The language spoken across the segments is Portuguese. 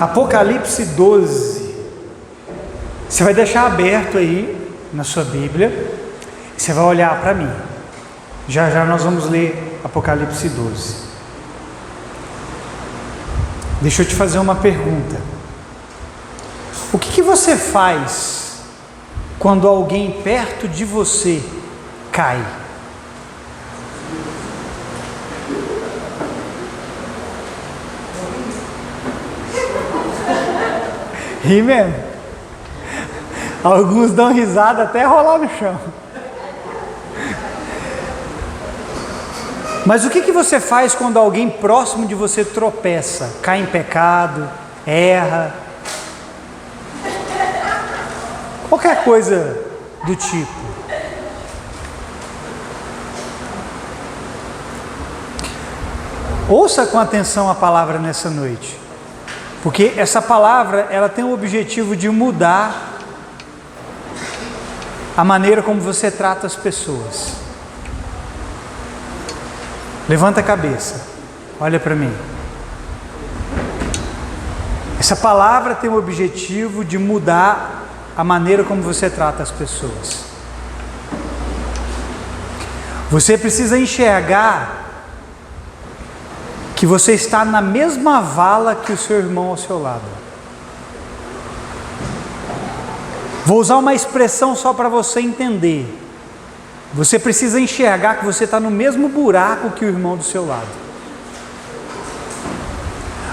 Apocalipse 12. Você vai deixar aberto aí na sua Bíblia e você vai olhar para mim. Já já nós vamos ler Apocalipse 12. Deixa eu te fazer uma pergunta. O que você faz quando alguém perto de você cai? Ri mesmo. Alguns dão risada até rolar no chão. Mas o que você faz quando alguém próximo de você tropeça, cai em pecado, erra? Qualquer coisa do tipo. Ouça com atenção a palavra nessa noite. Porque essa palavra, ela tem o objetivo de mudar a maneira como você trata as pessoas. Levanta a cabeça, olha para mim. Essa palavra tem o objetivo de mudar a maneira como você trata as pessoas. Você precisa enxergar que você está na mesma vala que o seu irmão ao seu lado. Vou usar uma expressão só para você entender. Você precisa enxergar que você está no mesmo buraco que o irmão do seu lado.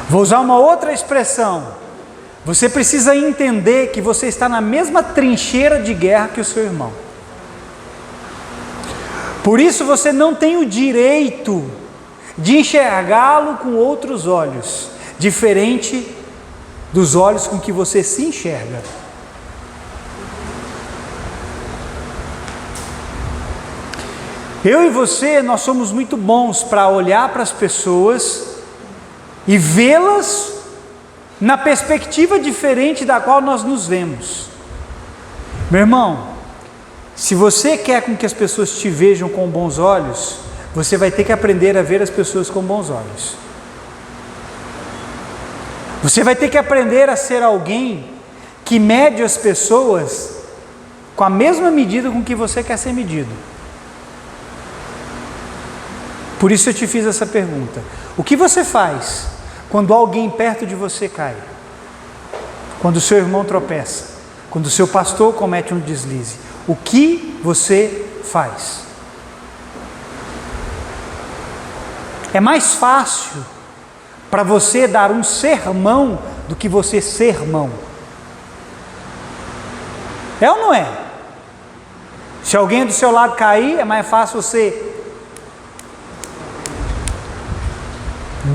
Vou usar uma outra expressão. Você precisa entender que você está na mesma trincheira de guerra que o seu irmão. Por isso você não tem o direito de enxergá-lo com outros olhos, diferente dos olhos com que você se enxerga. Eu e você, nós somos muito bons para olhar para as pessoas e vê-las na perspectiva diferente da qual nós nos vemos. Meu irmão, se você quer com que as pessoas te vejam com bons olhos, você vai ter que aprender a ver as pessoas com bons olhos. Você vai ter que aprender a ser alguém que mede as pessoas com a mesma medida com que você quer ser medido. Por isso eu te fiz essa pergunta. O que você faz quando alguém perto de você cai? Quando o seu irmão tropeça? Quando o seu pastor comete um deslize? O que você faz? É mais fácil para você dar um sermão do que você ser irmão. É ou não é? Se alguém do seu lado cair, é mais fácil você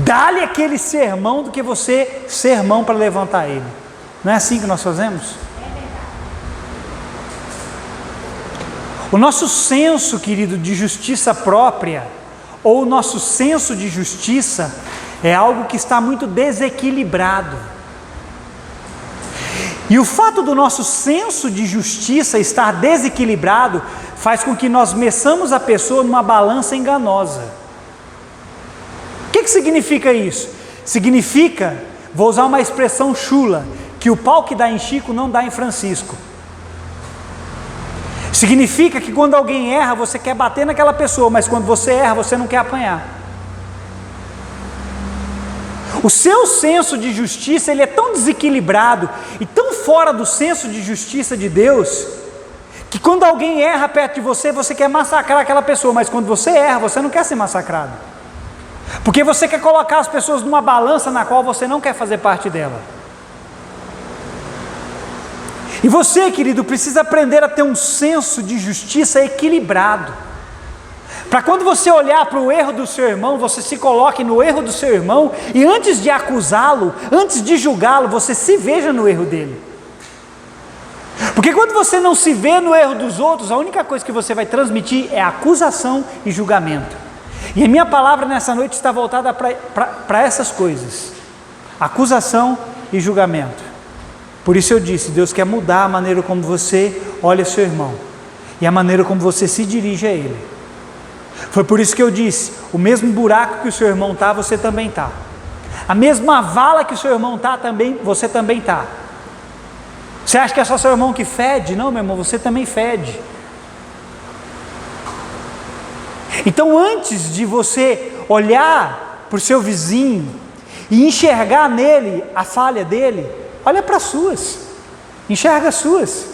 dar-lhe aquele sermão do que você sermão para levantar ele. Não é assim que nós fazemos? O nosso senso, querido, de justiça própria, ou o nosso senso de justiça, é algo que está muito desequilibrado. E o fato do nosso senso de justiça estar desequilibrado faz com que nós meçamos a pessoa numa balança enganosa. O que significa isso? Significa, vou usar uma expressão chula, que o pau que dá em Chico não dá em Francisco. Significa que quando alguém erra, você quer bater naquela pessoa, mas quando você erra, você não quer apanhar. O seu senso de justiça, ele é tão desequilibrado e tão fora do senso de justiça de Deus, que quando alguém erra perto de você, você quer massacrar aquela pessoa, mas quando você erra, você não quer ser massacrado. Porque você quer colocar as pessoas numa balança na qual você não quer fazer parte dela. E você, querido, precisa aprender a ter um senso de justiça equilibrado. Para quando você olhar para o erro do seu irmão, você se coloque no erro do seu irmão e antes de acusá-lo, antes de julgá-lo, você se veja no erro dele. Porque quando você não se vê no erro dos outros, a única coisa que você vai transmitir é acusação e julgamento. E a minha palavra nessa noite está voltada para essas coisas: acusação e julgamento. Por isso eu disse, Deus quer mudar a maneira como você olha seu irmão e a maneira como você se dirige a ele. Foi por isso que eu disse, o mesmo buraco que o seu irmão está, você também está. A mesma vala que o seu irmão está, também, você também está. Você acha que é só seu irmão que fede? Não, meu irmão, você também fede. Então, antes de você olhar para o seu vizinho e enxergar nele a falha dele, olha para as suas, enxerga as suas.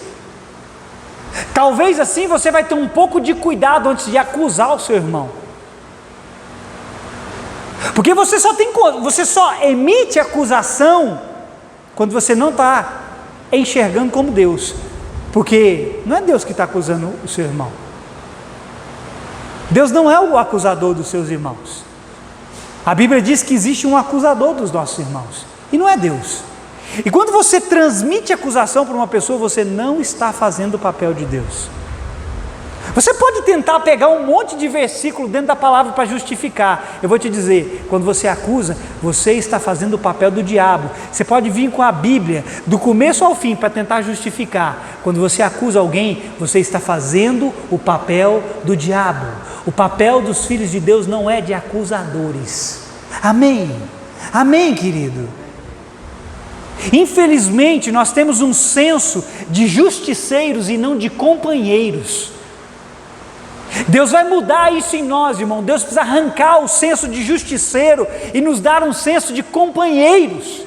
Talvez assim você vai ter um pouco de cuidado antes de acusar o seu irmão, porque você só emite acusação quando você não está enxergando como Deus, porque não é Deus que está acusando o seu irmão. Deus não é o acusador dos seus irmãos. A Bíblia diz que existe um acusador dos nossos irmãos, e não é Deus. E quando você transmite acusação para uma pessoa, você não está fazendo o papel de Deus. Você pode tentar pegar um monte de versículo dentro da palavra para justificar. Eu vou te dizer, quando você acusa, você está fazendo o papel do diabo. Você pode vir com a Bíblia do começo ao fim para tentar justificar. Quando você acusa alguém, você está fazendo o papel do diabo. O papel dos filhos de Deus não é de acusadores. Amém? Amém, querido? Infelizmente, nós temos um senso de justiceiros e não de companheiros. Deus vai mudar isso em nós, irmão. Deus precisa arrancar o senso de justiceiro e nos dar um senso de companheiros.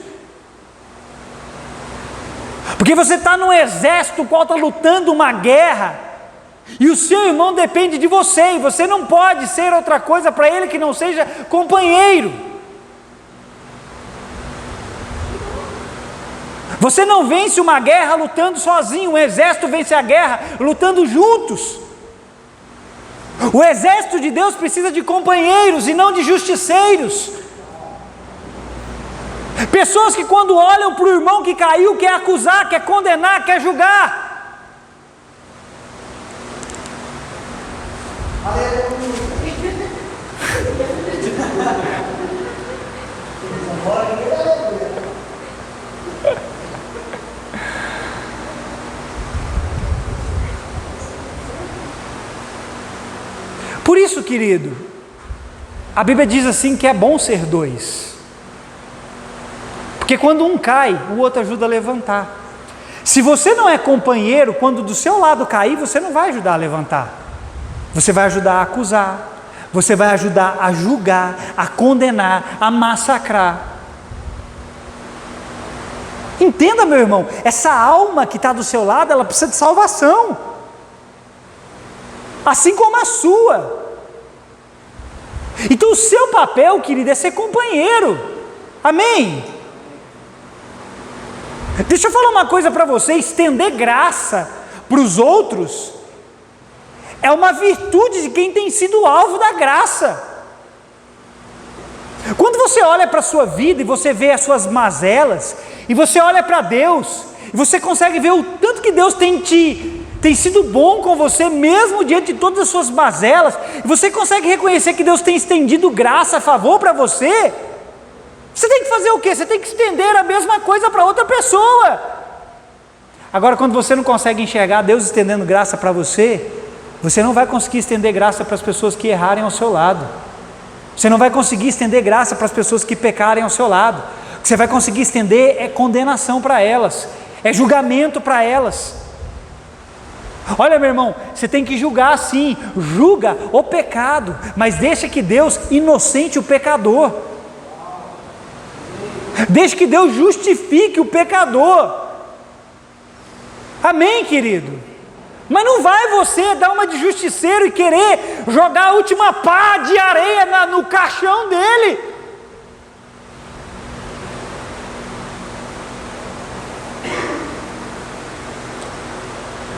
Porque você está num exército qual está lutando uma guerra, e o seu irmão depende de você, e você não pode ser outra coisa para ele que não seja companheiro. Você não vence uma guerra lutando sozinho, um exército vence a guerra lutando juntos. O exército de Deus precisa de companheiros e não de justiceiros. Pessoas que quando olham para o irmão que caiu, quer acusar, quer condenar, quer julgar. Por isso, querido, a Bíblia diz assim que é bom ser dois, porque quando um cai, o outro ajuda a levantar. Se você não é companheiro, quando do seu lado cair, você não vai ajudar a levantar, você vai ajudar a acusar, você vai ajudar a julgar, a condenar, a massacrar. Entenda, meu irmão, essa alma que está do seu lado, ela precisa de salvação, assim como a sua. Então o seu papel, querido, é ser companheiro. Amém? Deixa eu falar uma coisa para você: estender graça para os outros é uma virtude de quem tem sido alvo da graça. Quando você olha para a sua vida e você vê as suas mazelas, e você olha para Deus, e você consegue ver o tanto que Deus tem sido bom com você, mesmo diante de todas as suas mazelas, e você consegue reconhecer que Deus tem estendido graça, a favor para você, você tem que fazer o quê? Você tem que estender a mesma coisa para outra pessoa. Agora, quando você não consegue enxergar Deus estendendo graça para você, você não vai conseguir estender graça para as pessoas que errarem ao seu lado, você não vai conseguir estender graça para as pessoas que pecarem ao seu lado. O que você vai conseguir estender é condenação para elas, é julgamento para elas. Olha, meu irmão, você tem que julgar sim, julga o pecado, mas deixa que Deus inocente o pecador, deixa que Deus justifique o pecador. Amém, querido? Mas não vai você dar uma de justiceiro e querer jogar a última pá de areia no caixão dele.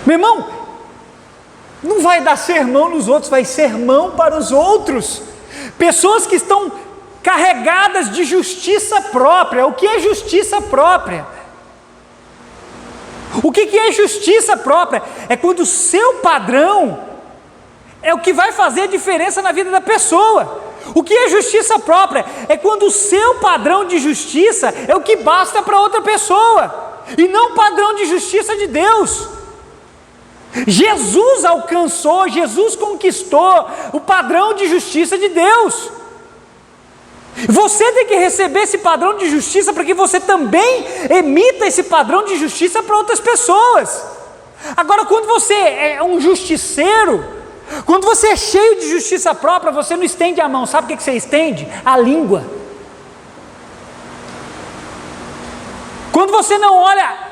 Meu irmão, não vai dar sermão nos outros, vai sermão para os outros. Pessoas que estão carregadas de justiça própria. O que é justiça própria? O que é justiça própria? É quando o seu padrão é o que vai fazer a diferença na vida da pessoa. O que é justiça própria? É quando o seu padrão de justiça é o que basta para outra pessoa, e não o padrão de justiça de Deus. Jesus alcançou, Jesus conquistou o padrão de justiça de Deus. Você tem que receber esse padrão de justiça para que você também emita esse padrão de justiça para outras pessoas. Agora, quando você é um justiceiro, quando você é cheio de justiça própria, você não estende a mão. Sabe o que você estende? A língua. Quando você não olha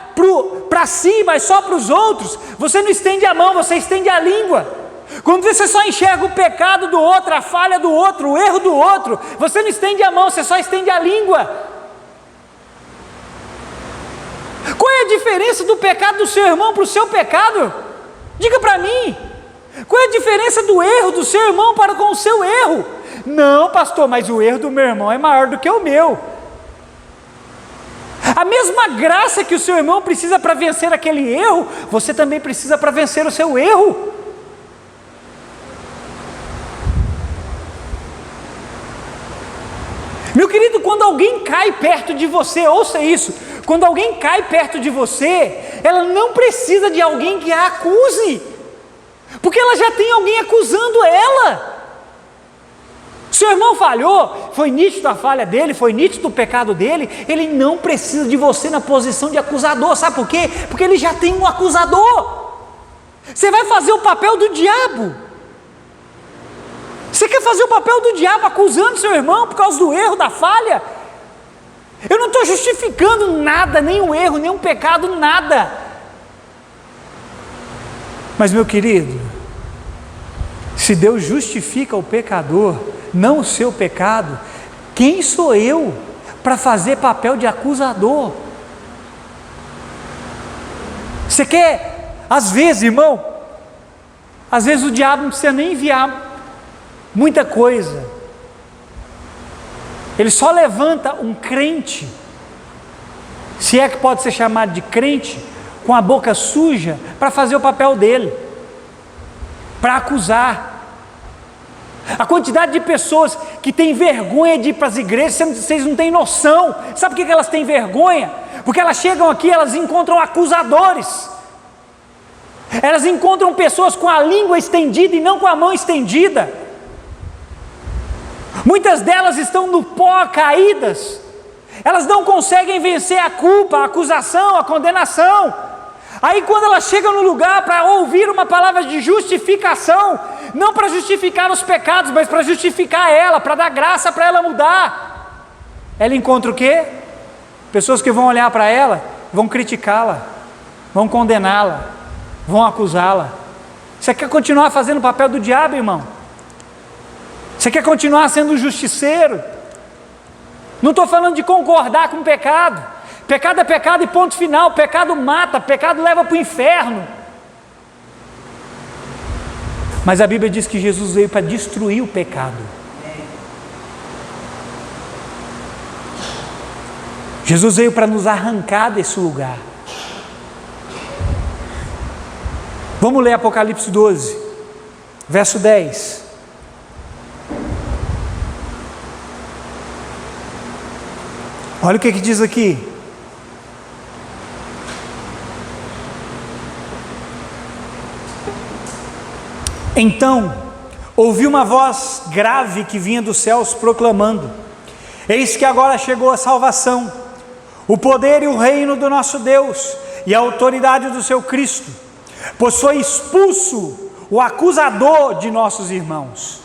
para si, mas só para os outros, você não estende a mão, você estende a língua. Quando você só enxerga o pecado do outro, a falha do outro, o erro do outro, você não estende a mão, você só estende a língua. Qual é a diferença do pecado do seu irmão para o seu pecado? Diga para mim. Qual é a diferença do erro do seu irmão para com o seu erro? Não, pastor, mas o erro do meu irmão é maior do que o meu. A mesma graça que o seu irmão precisa para vencer aquele erro, você também precisa para vencer o seu erro. Meu querido, quando alguém cai perto de você, ouça isso, quando alguém cai perto de você, ela não precisa de alguém que a acuse, porque ela já tem alguém acusando ela. Seu irmão falhou, foi nítido a falha dele, foi nítido o pecado dele, ele não precisa de você na posição de acusador, sabe por quê? Porque ele já tem um acusador. Você vai fazer o papel do diabo. Você quer fazer o papel do diabo acusando seu irmão por causa do erro, da falha? Eu não estou justificando nada, nem um erro, nem um pecado, nada. Mas meu querido, se Deus justifica o pecador, não o seu pecado, quem sou eu para fazer papel de acusador? Você quer, às vezes, irmão, às vezes o diabo não precisa nem enviar muita coisa, ele só levanta um crente, se é que pode ser chamado de crente, com a boca suja, para fazer o papel dele, para acusar. A quantidade de pessoas que têm vergonha de ir para as igrejas, vocês não têm noção. Sabe por que elas têm vergonha? Porque elas chegam aqui, elas encontram acusadores, elas encontram pessoas com a língua estendida e não com a mão estendida. Muitas delas estão no pó, caídas, elas não conseguem vencer a culpa, a acusação, a condenação. Aí quando elas chegam no lugar para ouvir uma palavra de justificação, não para justificar os pecados, mas para justificar ela, para dar graça para ela mudar, ela encontra o quê? Pessoas que vão olhar para ela, vão criticá-la, vão condená-la, vão acusá-la. Você quer continuar fazendo o papel do diabo, irmão? Você quer continuar sendo um justiceiro? Não estou falando de concordar com o pecado. Pecado é pecado e ponto final. Pecado mata, pecado leva para o inferno. Mas a Bíblia diz que Jesus veio para destruir o pecado. Jesus veio para nos arrancar desse lugar. Vamos ler Apocalipse 12, verso 10. Olha o que diz aqui. Então, ouvi uma voz grave que vinha dos céus proclamando: eis que agora chegou a salvação, o poder e o reino do nosso Deus e a autoridade do seu Cristo, pois foi expulso o acusador de nossos irmãos,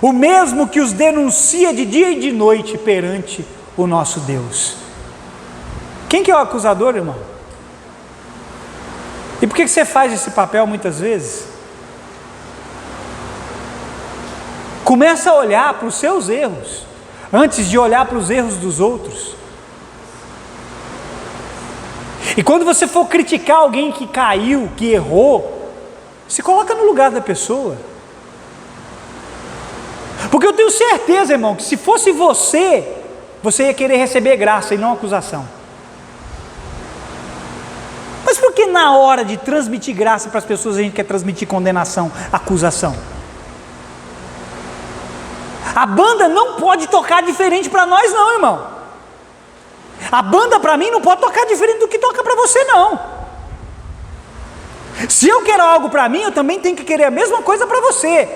o mesmo que os denuncia de dia e de noite perante o nosso Deus. Quem que é o acusador, irmão? E por que você faz esse papel muitas vezes? Começa a olhar para os seus erros, antes de olhar para os erros dos outros. E quando você for criticar alguém que caiu, que errou, se coloca no lugar da pessoa. Porque eu tenho certeza, irmão, que se fosse você ia querer receber graça e não acusação. Mas por que na hora de transmitir graça para as pessoas a gente quer transmitir condenação, acusação? A banda não pode tocar diferente para nós não, irmão. A banda para mim não pode tocar diferente do que toca para você não. Se eu quero algo para mim, eu também tenho que querer a mesma coisa para você.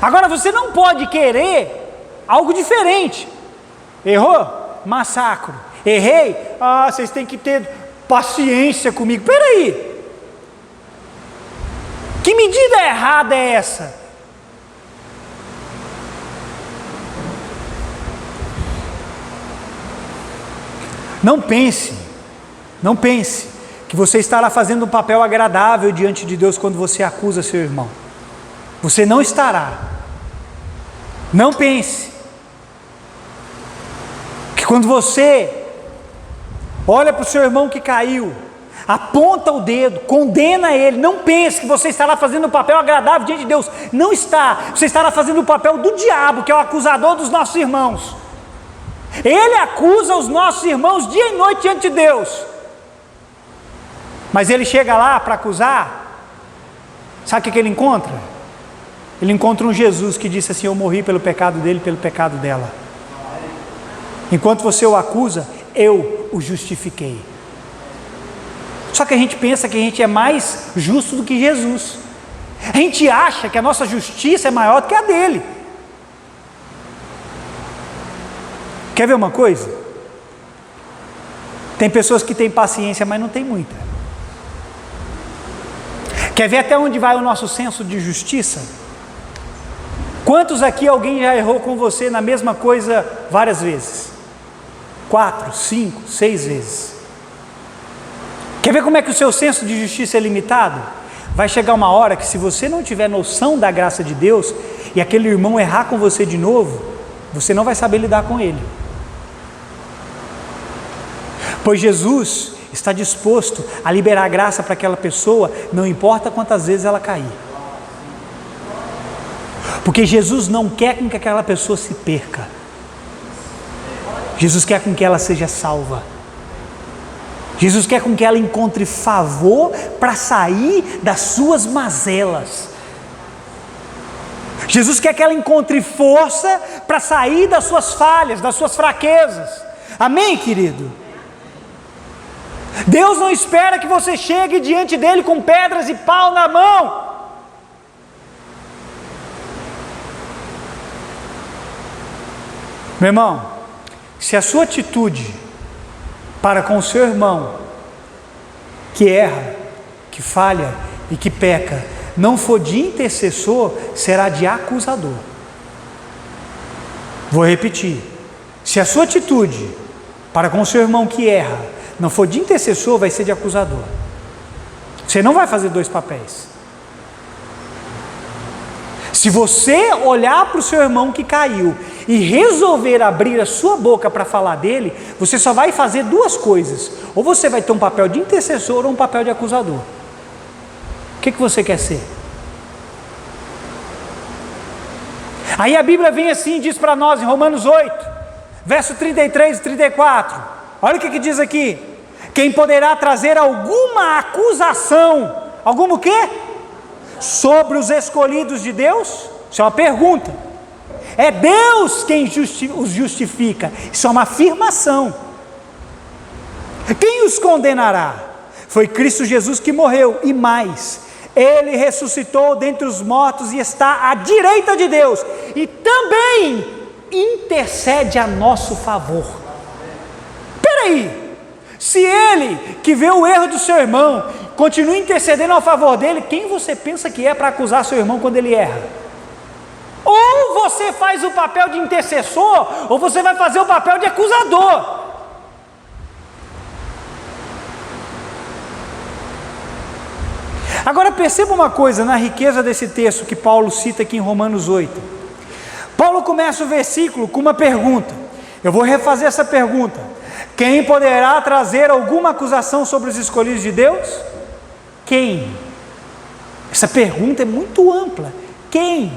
Agora você não pode querer algo diferente. Errou? Massacro. Errei? Vocês têm que ter paciência comigo. Peraí, que medida errada é essa? Não pense que você estará fazendo um papel agradável diante de Deus quando você acusa seu irmão. Você não estará. Não pense que quando você olha para o seu irmão que caiu, aponta o dedo, condena ele, não pense que você estará fazendo um papel agradável diante de Deus. Não está. Você estará fazendo o papel do diabo, que é o acusador dos nossos irmãos. Ele acusa os nossos irmãos dia e noite diante de Deus. Mas ele chega lá para acusar, sabe o que ele encontra? Ele encontra um Jesus que disse assim: eu morri pelo pecado dele, pelo pecado dela. Enquanto você o acusa, eu o justifiquei. Só que a gente pensa que a gente é mais justo do que Jesus. A gente acha que a nossa justiça é maior do que a dele. Quer ver uma coisa? Tem pessoas que têm paciência, mas não tem muita. Quer ver até onde vai o nosso senso de justiça? Quantos aqui alguém já errou com você na mesma coisa várias vezes? 4, 5, 6 vezes. Quer ver como é que o seu senso de justiça é limitado? Vai chegar uma hora que, se você não tiver noção da graça de Deus, e aquele irmão errar com você de novo, você não vai saber lidar com ele. Pois Jesus está disposto a liberar graça para aquela pessoa, não importa quantas vezes ela cair. Porque Jesus não quer com que aquela pessoa se perca. Jesus quer com que ela seja salva. Jesus quer com que ela encontre favor para sair das suas mazelas. Jesus quer que ela encontre força para sair das suas falhas, das suas fraquezas. Amém, querido? Deus não espera que você chegue diante dele com pedras e pau na mão. Meu irmão, se a sua atitude para com o seu irmão, que erra, que falha e que peca, não for de intercessor, será de acusador. Vou repetir: se a sua atitude para com o seu irmão que erra não for de intercessor, vai ser de acusador. Você não vai fazer dois papéis. Se você olhar para o seu irmão que caiu e resolver abrir a sua boca para falar dele, você só vai fazer duas coisas: ou você vai ter um papel de intercessor ou um papel de acusador. O que você quer ser? Aí a Bíblia vem assim e diz para nós em Romanos 8, verso 33 e 34, olha o que diz aqui: quem poderá trazer alguma acusação, alguma o quê? Sobre os escolhidos de Deus? Isso é uma pergunta. É Deus quem os justifica. Isso é uma afirmação. Quem os condenará? Foi Cristo Jesus que morreu, e mais, Ele ressuscitou dentre os mortos e está à direita de Deus, e também intercede a nosso favor. Espera aí, se Ele, que vê o erro do seu irmão, continua intercedendo a favor dele, quem você pensa que é para acusar seu irmão quando ele erra? Ou você faz o papel de intercessor, ou você vai fazer o papel de acusador. Agora perceba uma coisa na riqueza desse texto que Paulo cita aqui em Romanos 8. Paulo começa o versículo com uma pergunta. Eu vou refazer essa pergunta: quem poderá trazer alguma acusação sobre os escolhidos de Deus? Quem? Essa pergunta é muito ampla. Quem?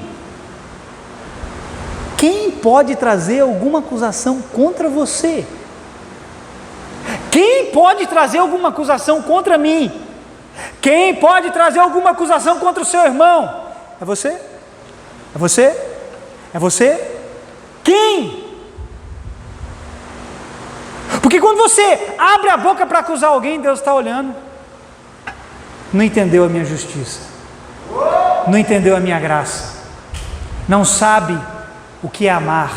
Quem pode trazer alguma acusação contra você? Quem pode trazer alguma acusação contra mim? Quem pode trazer alguma acusação contra o seu irmão? É você? É você? É você? Quem? Porque quando você abre a boca para acusar alguém, Deus está olhando. Não entendeu a minha justiça, não entendeu a minha graça, não sabe o que é amar,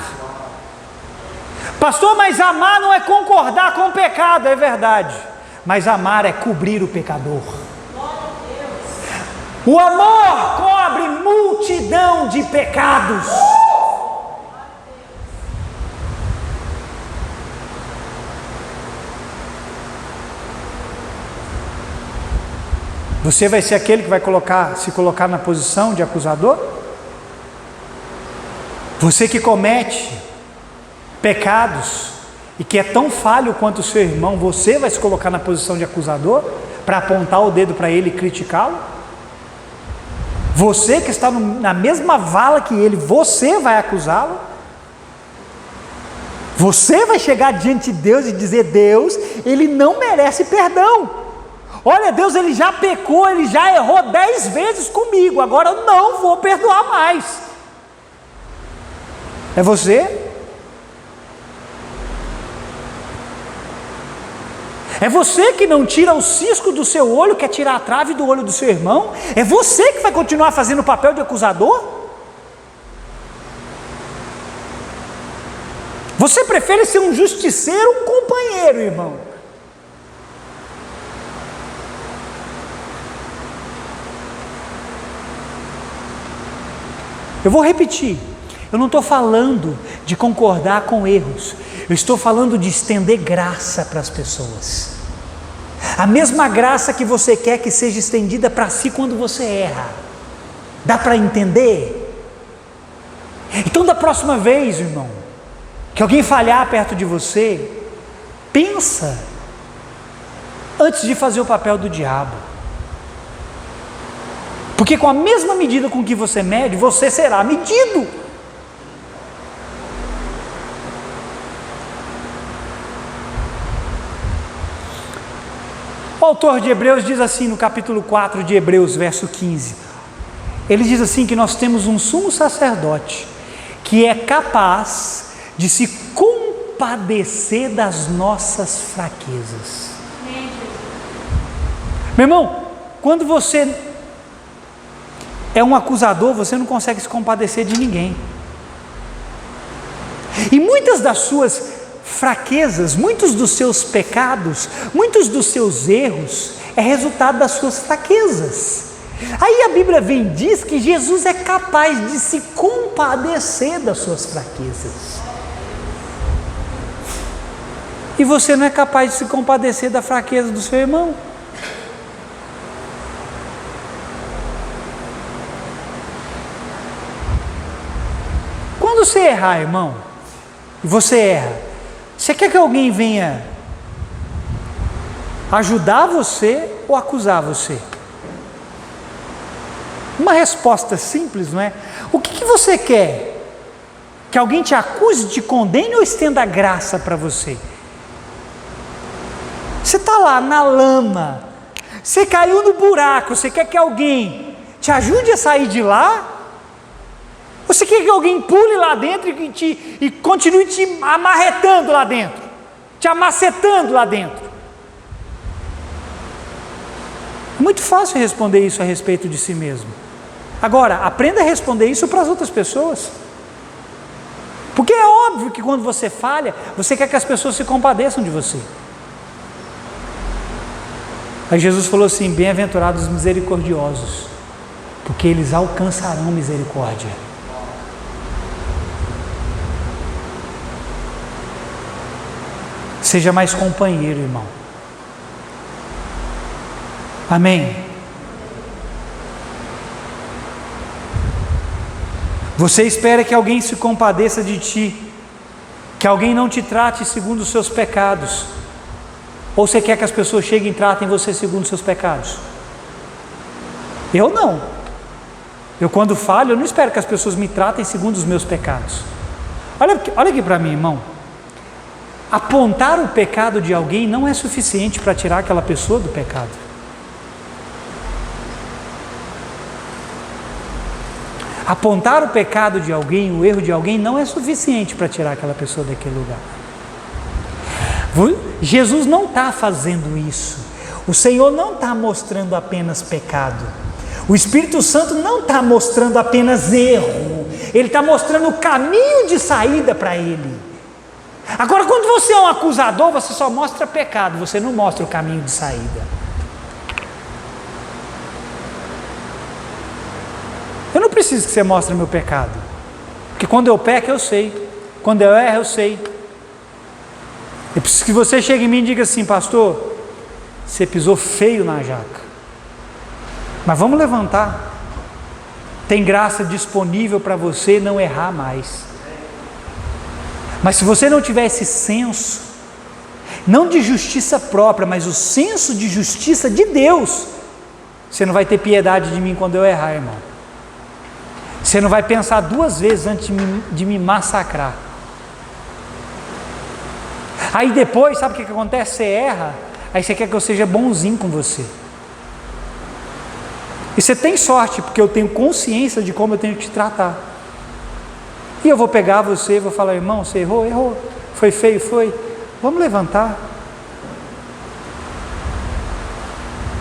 Pastor, mas amar não é concordar com o pecado, é verdade. Mas amar é cobrir o pecador. O amor cobre multidão de pecados. Você vai ser aquele que vai se colocar na posição de acusador? Você que comete pecados e que é tão falho quanto o seu irmão, você vai se colocar na posição de acusador para apontar o dedo para ele e criticá-lo? Você que está na mesma vala que ele, você vai acusá-lo? Você vai chegar diante de Deus e dizer: Deus, ele não merece perdão. Olha, Deus, ele já pecou, ele já errou 10 vezes comigo, agora eu não vou perdoar mais. É você? É você que não tira o cisco do seu olho, quer tirar a trave do olho do seu irmão? É você que vai continuar fazendo o papel de acusador? Você prefere ser um justiceiro ou um companheiro, irmão? Eu vou repetir, eu não estou falando de concordar com erros, eu estou falando de estender graça para as pessoas. A mesma graça que você quer que seja estendida para si quando você erra. Dá para entender? Então, da próxima vez, irmão, que alguém falhar perto de você, pensa antes de fazer o papel do diabo. Porque com a mesma medida com que você mede, você será medido. O autor de Hebreus diz assim no capítulo 4 de Hebreus, verso 15. Ele diz assim que nós temos um sumo sacerdote que é capaz de se compadecer das nossas fraquezas. Meu irmão, quando você é um acusador, você não consegue se compadecer de ninguém. E muitas das suas fraquezas, muitos dos seus pecados, muitos dos seus erros, é resultado das suas fraquezas. Aí a Bíblia vem e diz que Jesus é capaz de se compadecer das suas fraquezas. E você não é capaz de se compadecer da fraqueza do seu irmão. Quando você errar, irmão, e você erra, você quer que alguém venha ajudar você ou acusar você? Uma resposta simples, não é? O que você quer? Que alguém te acuse, te condene ou estenda a graça para você? Você está lá na lama, você caiu no buraco, você quer que alguém te ajude a sair de lá? Você quer que alguém pule lá dentro e continue te amarretando lá dentro, te amacetando lá dentro? É muito fácil responder isso a respeito de si mesmo. Agora, aprenda a responder isso para as outras pessoas. Porque é óbvio que quando você falha, você quer que as pessoas se compadeçam de você. Aí Jesus falou assim: bem-aventurados os misericordiosos, porque eles alcançarão misericórdia. Seja mais companheiro, irmão. Amém? Você espera que alguém se compadeça de ti, que alguém não te trate segundo os seus pecados, ou você quer que as pessoas cheguem e tratem você segundo os seus pecados? Eu não. Eu, quando falho, eu não espero que as pessoas me tratem segundo os meus pecados. Olha aqui para mim, irmão. Apontar o pecado de alguém não é suficiente para tirar aquela pessoa do pecado. Apontar o pecado de alguém, o erro de alguém, não é suficiente para tirar aquela pessoa daquele lugar. Jesus não está fazendo isso. O Senhor não está mostrando apenas pecado. O Espírito Santo não está mostrando apenas erro. Ele está mostrando o caminho de saída para ele. Agora, quando você é um acusador, você só mostra pecado, você não mostra o caminho de saída. Eu não preciso que você mostre meu pecado, porque quando eu peco eu sei, quando eu erro eu sei. Eu preciso que você chegue em mim e diga assim: pastor, você pisou feio na jaca, mas vamos levantar, tem graça disponível para você não errar mais. Mas se você não tiver esse senso, não de justiça própria, mas o senso de justiça de Deus, você não vai ter piedade de mim quando eu errar, irmão. Você não vai pensar duas vezes antes de me massacrar. Aí depois, sabe o que acontece? Você erra, aí você quer que eu seja bonzinho com você. E você tem sorte, porque eu tenho consciência de como eu tenho que te tratar. E eu vou pegar você e vou falar: irmão, você errou? Errou. Foi feio? Foi. Vamos levantar.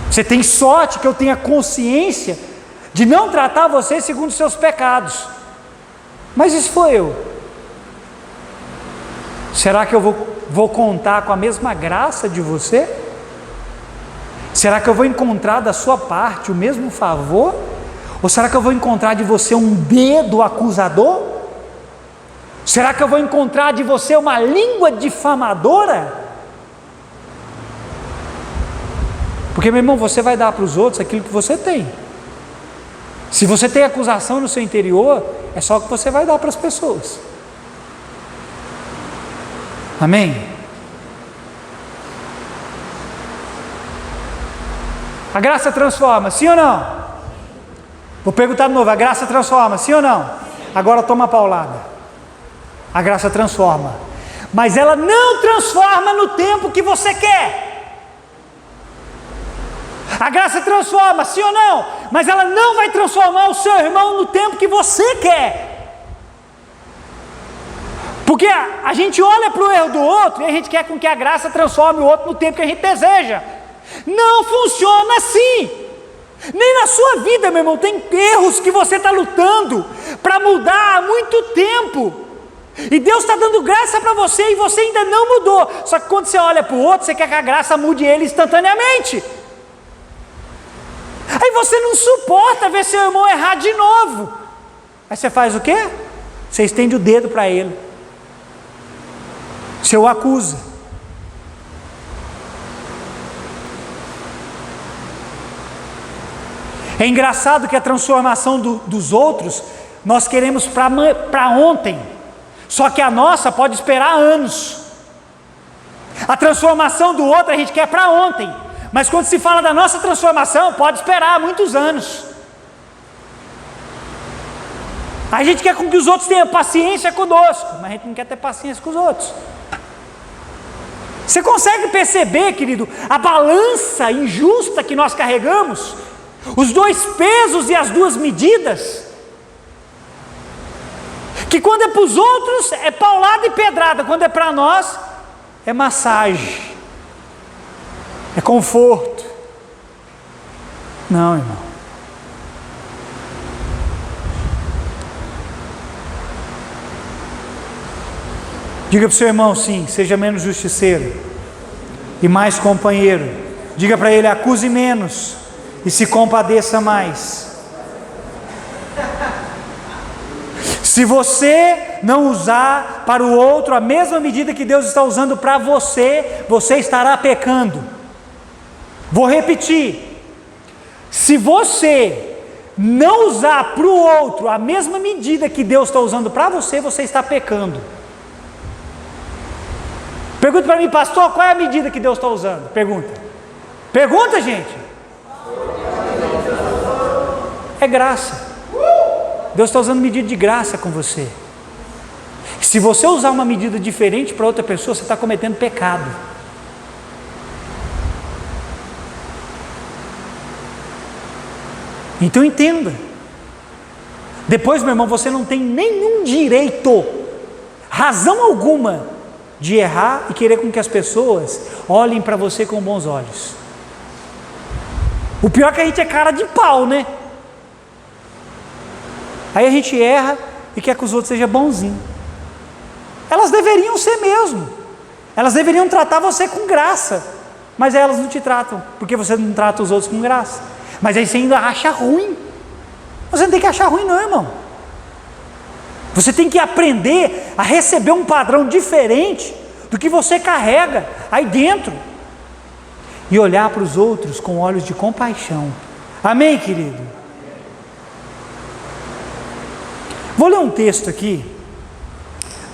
Você tem sorte que eu tenha consciência de não tratar você segundo os seus pecados. Mas isso foi eu. Será que eu vou contar com a mesma graça de você? Será que eu vou encontrar da sua parte o mesmo favor? Ou será que eu vou encontrar de você um dedo acusador? Será que eu vou encontrar de você uma língua difamadora? Porque, meu irmão, você vai dar para os outros aquilo que você tem. Se você tem acusação no seu interior, é só o que você vai dar para as pessoas. Amém? A graça transforma, sim ou não? Vou perguntar de novo: a graça transforma, sim ou não? Agora toma a paulada. A graça transforma, mas ela não transforma no tempo que você quer. A graça transforma, sim ou não? Mas ela não vai transformar o seu irmão no tempo que você quer. Porque a gente olha para o erro do outro e a gente quer com que a graça transforme o outro no tempo que a gente deseja. Não funciona assim. Nem na sua vida, meu irmão, tem erros que você está lutando para mudar há muito tempo. E Deus está dando graça para você e você ainda não mudou. Só que quando você olha para o outro, você quer que a graça mude ele instantaneamente. Aí você não suporta ver seu irmão errar de novo. Aí você faz o quê? Você estende o dedo para ele. Você o acusa. É engraçado que a transformação dos outros nós queremos para ontem. Só que a nossa pode esperar anos. A transformação do outro a gente quer para ontem, mas quando se fala da nossa transformação, pode esperar muitos anos. A gente quer com que os outros tenham paciência conosco, mas a gente não quer ter paciência com os outros. Você consegue perceber, querido, a balança injusta que nós carregamos? Os dois pesos e as duas medidas? Que quando é para os outros é paulada e pedrada, quando é para nós é massagem, é conforto. Não, irmão. Diga para o seu irmão, sim, seja menos justiceiro e mais companheiro. Diga para ele: acuse menos e se compadeça mais. Se você não usar para o outro a mesma medida que Deus está usando para você, você estará pecando. Vou repetir: se você não usar para o outro a mesma medida que Deus está usando para você, você está pecando. Pergunta para mim: pastor, qual é a medida que Deus está usando? Pergunta, gente. É graça. Deus está usando medida de graça com você. Se você usar uma medida diferente para outra pessoa, você está cometendo pecado. Então entenda. Depois, meu irmão, você não tem nenhum direito, razão alguma, de errar e querer com que as pessoas olhem para você com bons olhos. O pior é que a gente é cara de pau, né? Aí a gente erra e quer que os outros sejam bonzinhos. elas deveriam ser mesmo, elas deveriam tratar você com graça, mas elas não te tratam, porque você não trata os outros com graça, mas aí você ainda acha ruim. Você não tem que achar ruim não, irmão, você tem que aprender a receber um padrão diferente do que você carrega aí dentro, e olhar para os outros com olhos de compaixão. Amém, querido? Vou ler um texto aqui,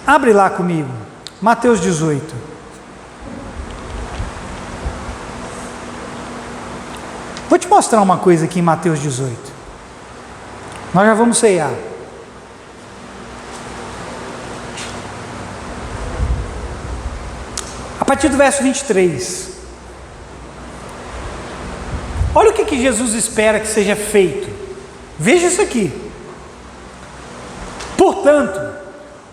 abre lá comigo, Mateus 18. Vou te mostrar uma coisa aqui em Mateus 18, nós já vamos ceiar. A partir do verso 23, olha o que Jesus espera que seja feito, veja isso aqui. Portanto,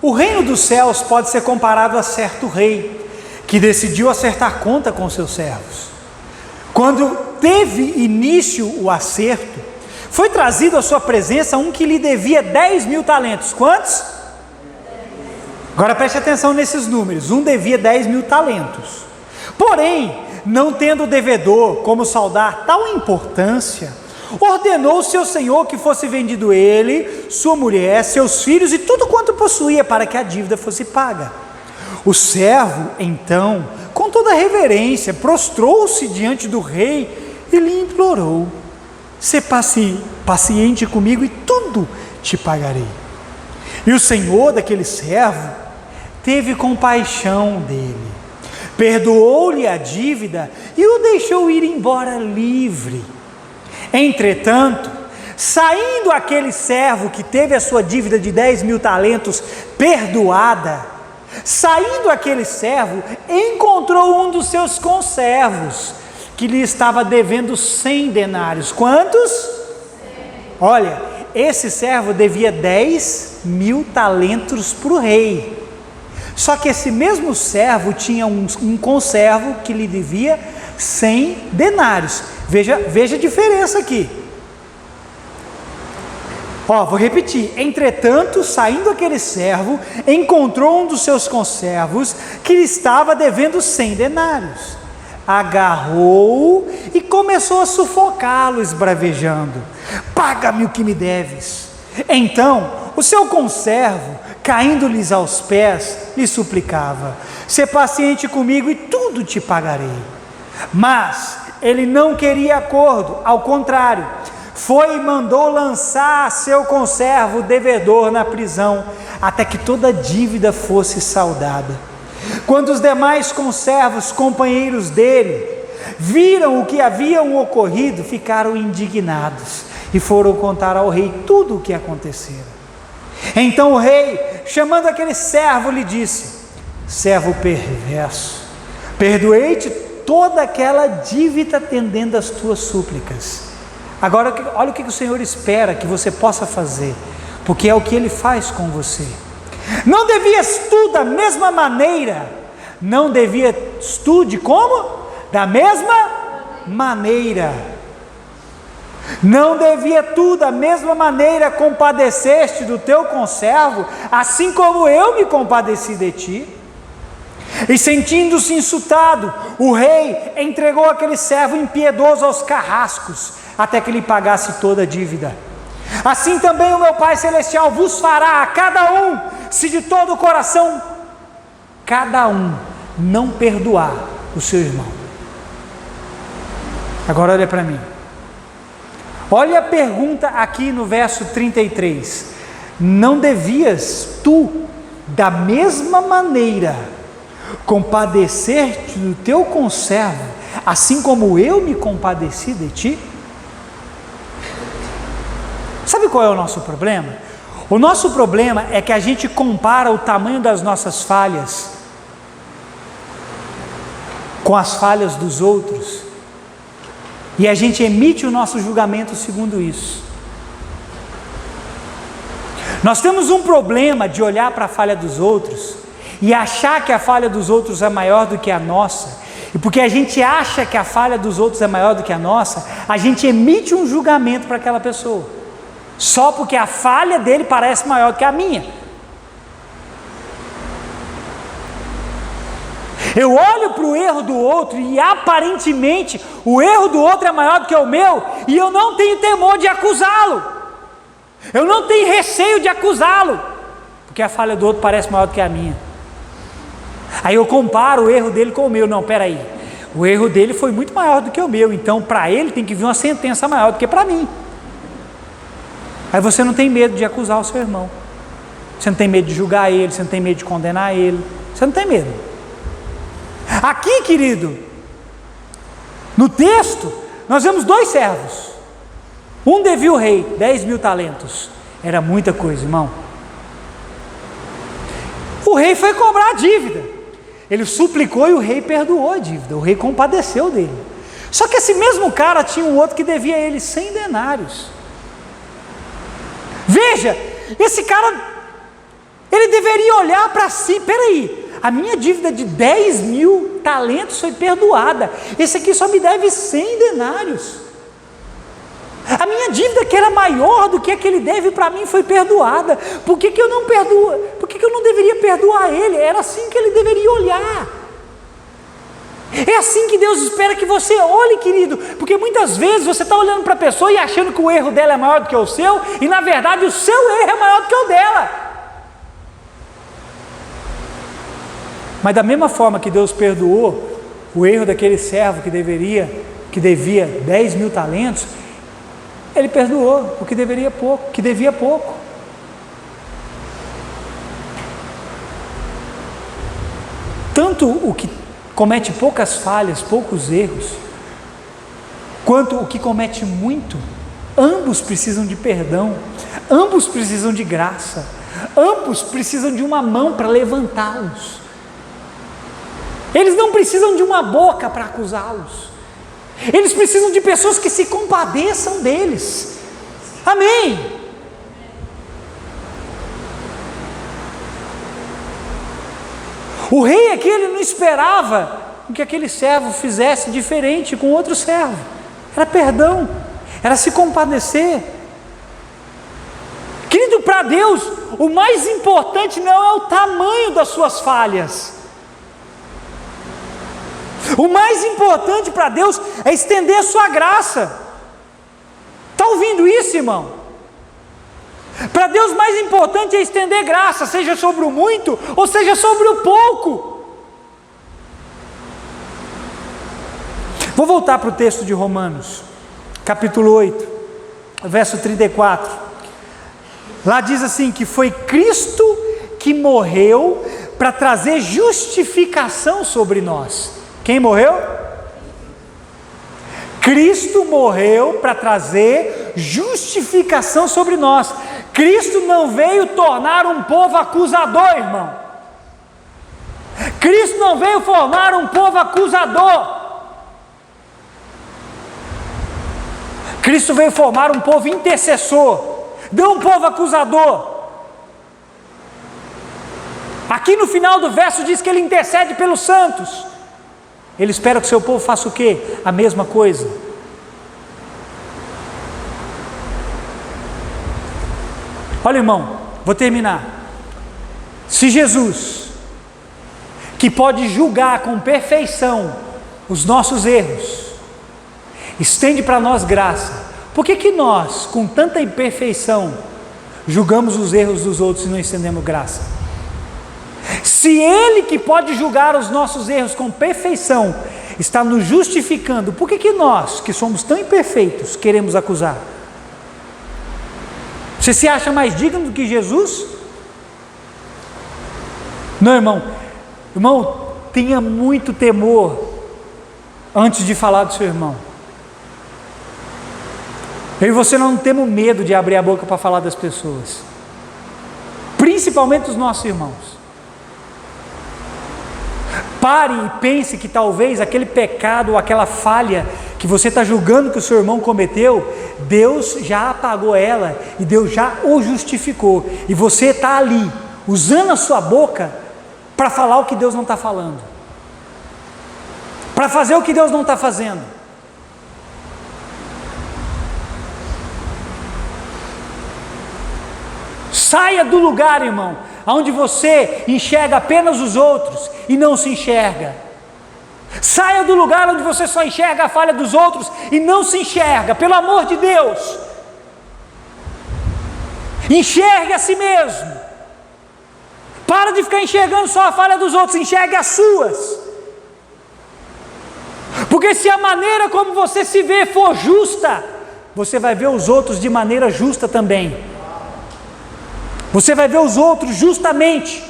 o reino dos céus pode ser comparado a certo rei, que decidiu acertar conta com seus servos. Quando teve início o acerto, foi trazido à sua presença um que lhe devia 10.000 talentos. Quantos? Agora preste atenção nesses números, um devia 10.000 talentos. Porém, não tendo o devedor como saldar tal importância, ordenou ao seu senhor que fosse vendido ele, sua mulher, seus filhos e tudo quanto possuía, para que a dívida fosse paga. O servo, então, com toda reverência, prostrou-se diante do rei e lhe implorou: sê paciente comigo e tudo te pagarei. E o senhor daquele servo teve compaixão dele, perdoou-lhe a dívida e o deixou ir embora livre. Entretanto, saindo aquele servo que teve a sua dívida de 10.000 talentos perdoada, saindo aquele servo, encontrou um dos seus conservos, que lhe estava devendo 100 denários. Quantos? 100. Olha, esse servo devia 10.000 talentos para o rei. Só que esse mesmo servo tinha um conservo que lhe devia 100 denários. Veja a diferença aqui. Vou repetir. Entretanto, saindo aquele servo, encontrou um dos seus conservos que lhe estava devendo 100 denários. Agarrou-o e começou a sufocá-lo, esbravejando: paga-me o que me deves. Então, o seu conservo, caindo-lhes aos pés, lhe suplicava: sê paciente comigo e tudo te pagarei. Mas ele não queria acordo, ao contrário, foi e mandou lançar seu conservo devedor na prisão, até que toda a dívida fosse saldada. Quando os demais conservos, companheiros dele, viram o que haviam ocorrido, ficaram indignados e foram contar ao rei tudo o que acontecera. Então o rei, chamando aquele servo, lhe disse: servo perverso, perdoei-te toda aquela dívida atendendo às tuas súplicas. Agora olha o que o Senhor espera que você possa fazer, porque é o que Ele faz com você. Não devias tu da mesma maneira, não devias tu de como? Da mesma maneira. Não devia tu da mesma maneira compadecer-te do teu conservo, assim como eu me compadeci de ti? E sentindo-se insultado, o rei entregou aquele servo impiedoso aos carrascos, até que lhe pagasse toda a dívida. Assim também o meu Pai Celestial vos fará a cada um, se de todo o coração cada um não perdoar o seu irmão. Agora olha para mim. Olha a pergunta aqui no verso 33. Não devias tu, da mesma maneira, compadecer-te do teu conservo, assim como eu me compadeci de ti? Sabe qual é o nosso problema? O nosso problema é que a gente compara o tamanho das nossas falhas com as falhas dos outros, e a gente emite o nosso julgamento segundo isso. Nós temos um problema de olhar para a falha dos outros e achar que a falha dos outros é maior do que a nossa, e porque a gente acha que a falha dos outros é maior do que a nossa, a gente emite um julgamento para aquela pessoa, só porque a falha dele parece maior do que a minha. Eu olho para o erro do outro e aparentemente o erro do outro é maior do que o meu, e eu não tenho temor de acusá-lo, eu não tenho receio de acusá-lo, porque a falha do outro parece maior do que a minha. Aí eu comparo o erro dele com o meu. Não, peraí, o erro dele foi muito maior do que o meu, então para ele tem que vir uma sentença maior do que para mim. Aí você não tem medo de acusar o seu irmão, você não tem medo de julgar ele, você não tem medo de condenar ele, você não tem medo. Aqui, querido, no texto, nós vemos 2 servos. Um devia o rei 10.000 talentos, era muita coisa, irmão. O rei foi cobrar a dívida, ele suplicou e o rei perdoou a dívida, o rei compadeceu dele. Só que esse mesmo cara tinha um outro que devia a ele 100 denários. Veja, esse cara, ele deveria olhar para si, peraí, a minha dívida de 10.000 talentos foi perdoada, esse aqui só me deve 100 denários. A minha dívida, que era maior do que a que ele deve para mim, foi perdoada. Por que eu não perdoo? Por que eu não deveria perdoar ele? Era assim que ele deveria olhar. É assim que Deus espera que você olhe, querido, porque muitas vezes você está olhando para a pessoa e achando que o erro dela é maior do que o seu, e na verdade o seu erro é maior do que o dela. Mas da mesma forma que Deus perdoou o erro daquele servo que devia 10.000 talentos, ele perdoou o que devia pouco. Tanto o que comete poucas falhas, poucos erros, quanto o que comete muito, ambos precisam de perdão, ambos precisam de graça, ambos precisam de uma mão para levantá-los. Eles não precisam de uma boca para acusá-los, eles precisam de pessoas que se compadeçam deles. Amém? O rei aqui, ele não esperava que aquele servo fizesse diferente com outro servo. Era perdão, era se compadecer. Querido, para Deus, o mais importante não é o tamanho das suas falhas. O mais importante para Deus é estender a sua graça. Está ouvindo isso, irmão? Para Deus, mais importante é estender graça, seja sobre o muito ou seja sobre o pouco. Vou voltar para o texto de Romanos, capítulo 8, verso 34. Lá diz assim, que foi Cristo que morreu para trazer justificação sobre nós. Quem morreu? Cristo morreu para trazer justificação sobre nós. Cristo não veio tornar um povo acusador, irmão. Cristo não veio formar um povo acusador. Cristo veio formar um povo intercessor, não um povo acusador. Aqui no final do verso diz que ele intercede pelos santos. Ele espera que o seu povo faça o quê? A mesma coisa. Olha, irmão, vou terminar. Se Jesus, que pode julgar com perfeição os nossos erros, estende para nós graça, por que nós, com tanta imperfeição, julgamos os erros dos outros e não estendemos graça? Se Ele, que pode julgar os nossos erros com perfeição, está nos justificando, por que nós, que somos tão imperfeitos, queremos acusar? Você se acha mais digno do que Jesus? Não, irmão. Irmão, tenha muito temor antes de falar do seu irmão. Eu e você não temos medo de abrir a boca para falar das pessoas, principalmente dos nossos irmãos. Pare e pense que talvez aquele pecado ou aquela falha que você está julgando que o seu irmão cometeu, Deus já apagou ela e Deus já o justificou, e você está ali usando a sua boca para falar o que Deus não está falando, para fazer o que Deus não está fazendo. Saia do lugar, irmão, onde você enxerga apenas os outros e não se enxerga. Saia do lugar onde você só enxerga a falha dos outros e não se enxerga, pelo amor de Deus. Enxergue a si mesmo. Para de ficar enxergando só a falha dos outros, enxergue as suas. Porque se a maneira como você se vê for justa, você vai ver os outros de maneira justa também. Você vai ver os outros justamente.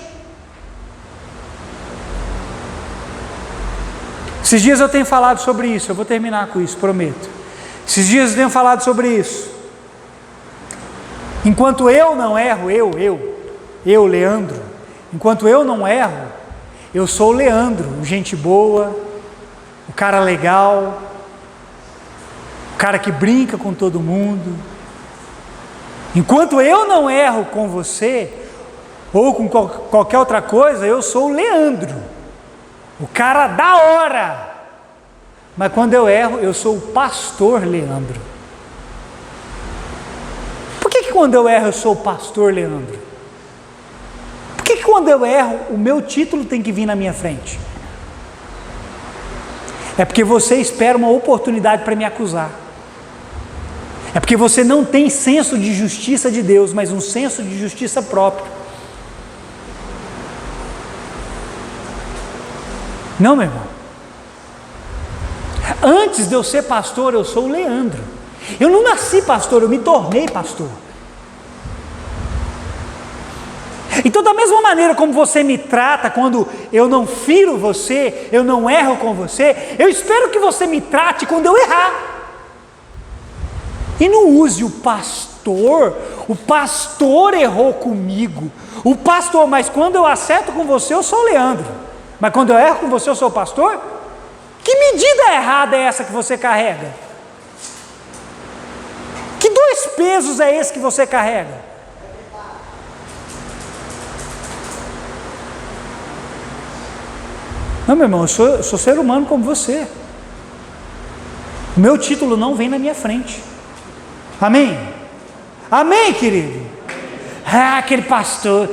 Esses dias eu tenho falado sobre isso, eu vou terminar com isso, prometo. Esses dias eu tenho falado sobre isso. Enquanto eu não erro, eu, Leandro, enquanto eu não erro, eu sou o Leandro, gente boa, o cara legal, o cara que brinca com todo mundo. Enquanto eu não erro com você, ou com qualquer outra coisa, eu sou o Leandro, o cara da hora. Mas quando eu erro, eu sou o pastor Leandro. Por que quando eu erro eu sou o pastor Leandro? Por que quando eu erro o meu título tem que vir na minha frente? É porque você espera uma oportunidade para me acusar. É porque você não tem senso de justiça de Deus, mas um senso de justiça próprio. Não, meu irmão. Antes de eu ser pastor, eu sou o Leandro. Eu não nasci pastor, eu me tornei pastor. Então, da mesma maneira como você me trata quando eu não firo você, eu não erro com você, eu espero que você me trate quando eu errar. E não use o pastor errou comigo, mas quando eu acerto com você, eu sou o Leandro, mas quando eu erro com você, eu sou o pastor? Que medida errada é essa que você carrega? Que dois pesos é esse que você carrega? Não, meu irmão, eu sou ser humano como você. O meu título não vem na minha frente. Amém? Amém, querido? Aquele pastor.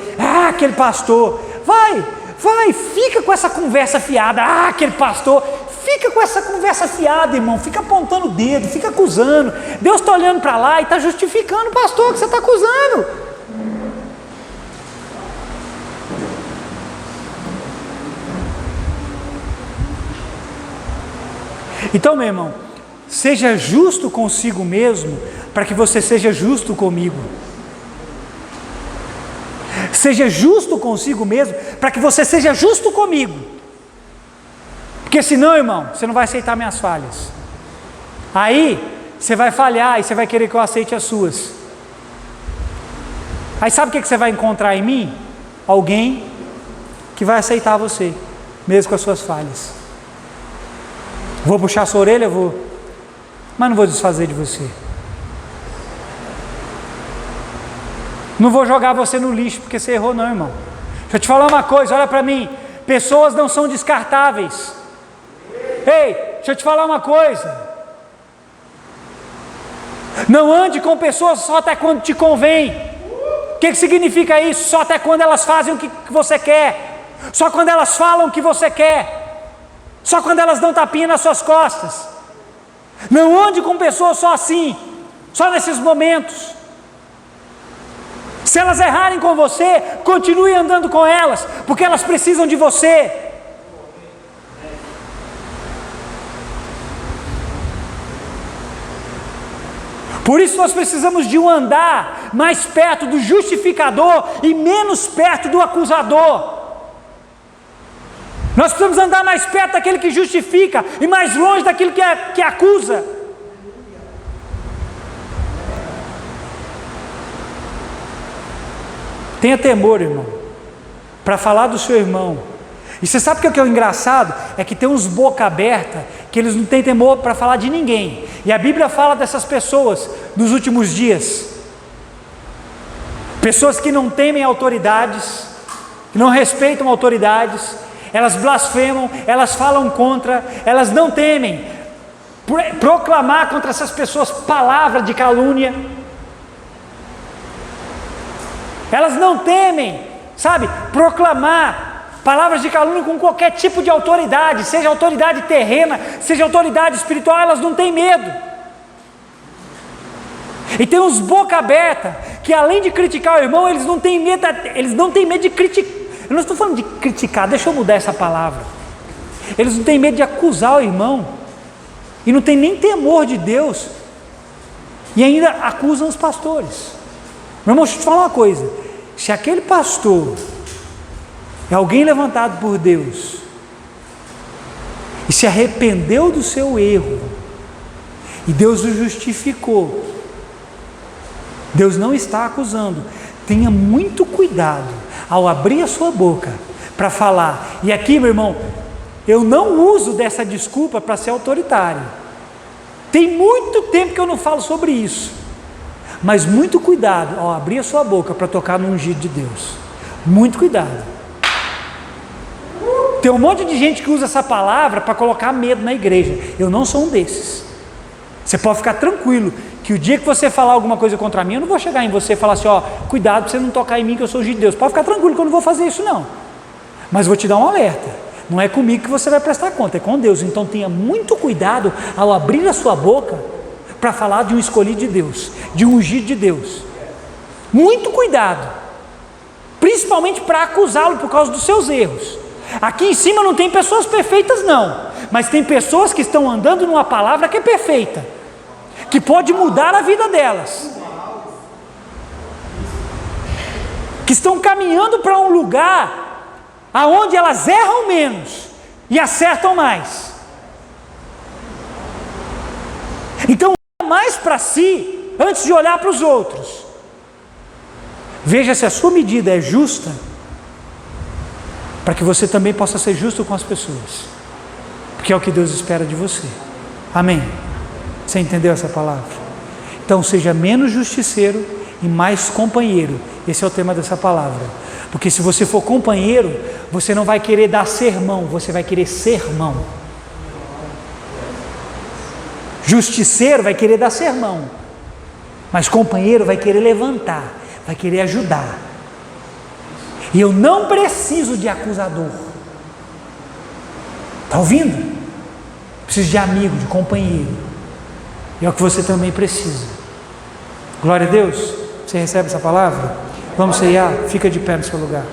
Vai, fica com essa conversa fiada. Aquele pastor. Fica com essa conversa fiada, irmão. Fica apontando o dedo, fica acusando. Deus está olhando para lá e está justificando o pastor que você está acusando. Então, meu irmão, seja justo consigo mesmo, para que você seja justo comigo. Seja justo consigo mesmo, para que você seja justo comigo. Porque senão, irmão, você não vai aceitar minhas falhas. Aí, você vai falhar e você vai querer que eu aceite as suas. Aí sabe o que você vai encontrar em mim? Alguém que vai aceitar você, mesmo com as suas falhas. Vou puxar a sua orelha? Vou. Mas não vou desfazer de você. Não vou jogar você no lixo porque você errou não, irmão. Deixa eu te falar uma coisa, olha para mim. Pessoas não são descartáveis. Ei, deixa eu te falar uma coisa. Não ande com pessoas só até quando te convém. O que significa isso? Só até quando elas fazem o que você quer. Só quando elas falam o que você quer. Só quando elas dão tapinha nas suas costas. Não ande com pessoas só assim, só nesses momentos. Se elas errarem com você, continue andando com elas, porque elas precisam de você. Por isso nós precisamos de um andar mais perto do justificador e menos perto do acusador. Nós precisamos andar mais perto daquele que justifica e mais longe daquele que acusa. Tenha temor, irmão, para falar do seu irmão. E você sabe o que é o engraçado? É que tem uns boca aberta que eles não têm temor para falar de ninguém. E a Bíblia fala dessas pessoas nos últimos dias. Pessoas que não temem autoridades, que não respeitam autoridades, elas blasfemam, elas falam contra, elas não temem proclamar contra essas pessoas palavra de calúnia. Elas não temem, sabe, proclamar Palavras de calúnia com qualquer tipo de autoridade, seja autoridade terrena, seja autoridade espiritual, elas não têm medo. E tem uns boca aberta, que além de criticar o irmão, eles não têm medo de criticar. Eu não estou falando de criticar, deixa eu mudar essa palavra. Eles não têm medo de acusar o irmão, e não tem nem temor de Deus, e ainda acusam os pastores. Meu irmão, deixa eu te falar uma coisa: se aquele pastor é alguém levantado por Deus, e se arrependeu do seu erro, e Deus o justificou, Deus não está acusando. Tenha muito cuidado ao abrir a sua boca para falar. E aqui, meu irmão, eu não uso dessa desculpa para ser autoritário. Tem muito tempo que eu não falo sobre isso. Mas muito cuidado ao abrir a sua boca para tocar no ungido de Deus. Muito cuidado. Tem um monte de gente que usa essa palavra para colocar medo na igreja. Eu não sou um desses. Você pode ficar tranquilo que o dia que você falar alguma coisa contra mim, eu não vou chegar em você e falar assim, ó, cuidado para você não tocar em mim que eu sou ungido de Deus. Pode ficar tranquilo que eu não vou fazer isso não. Mas vou te dar um alerta. Não é comigo que você vai prestar conta, é com Deus. Então tenha muito cuidado ao abrir a sua boca para falar de um escolhido de Deus, de um ungido de Deus. Muito cuidado. Principalmente para acusá-lo por causa dos seus erros. Aqui em cima não tem pessoas perfeitas não, mas tem pessoas que estão andando numa palavra que é perfeita, que pode mudar a vida delas, que estão caminhando para um lugar aonde elas erram menos e acertam mais. Então, olha mais para si antes de olhar para os outros. Veja se a sua medida é justa, para que você também possa ser justo com as pessoas, porque é o que Deus espera de você. Amém? Você entendeu essa palavra? Então seja menos justiceiro e mais companheiro. Esse é o tema dessa palavra. Porque se você for companheiro, você não vai querer dar sermão, você vai querer sermão. Justiceiro vai querer dar sermão, mas companheiro vai querer levantar, vai querer ajudar. E eu não preciso de acusador. Está ouvindo? Preciso de amigo, de companheiro. E é o que você também precisa. Glória a Deus. Você recebe essa palavra? Vamos ceiar? Fica de pé no seu lugar.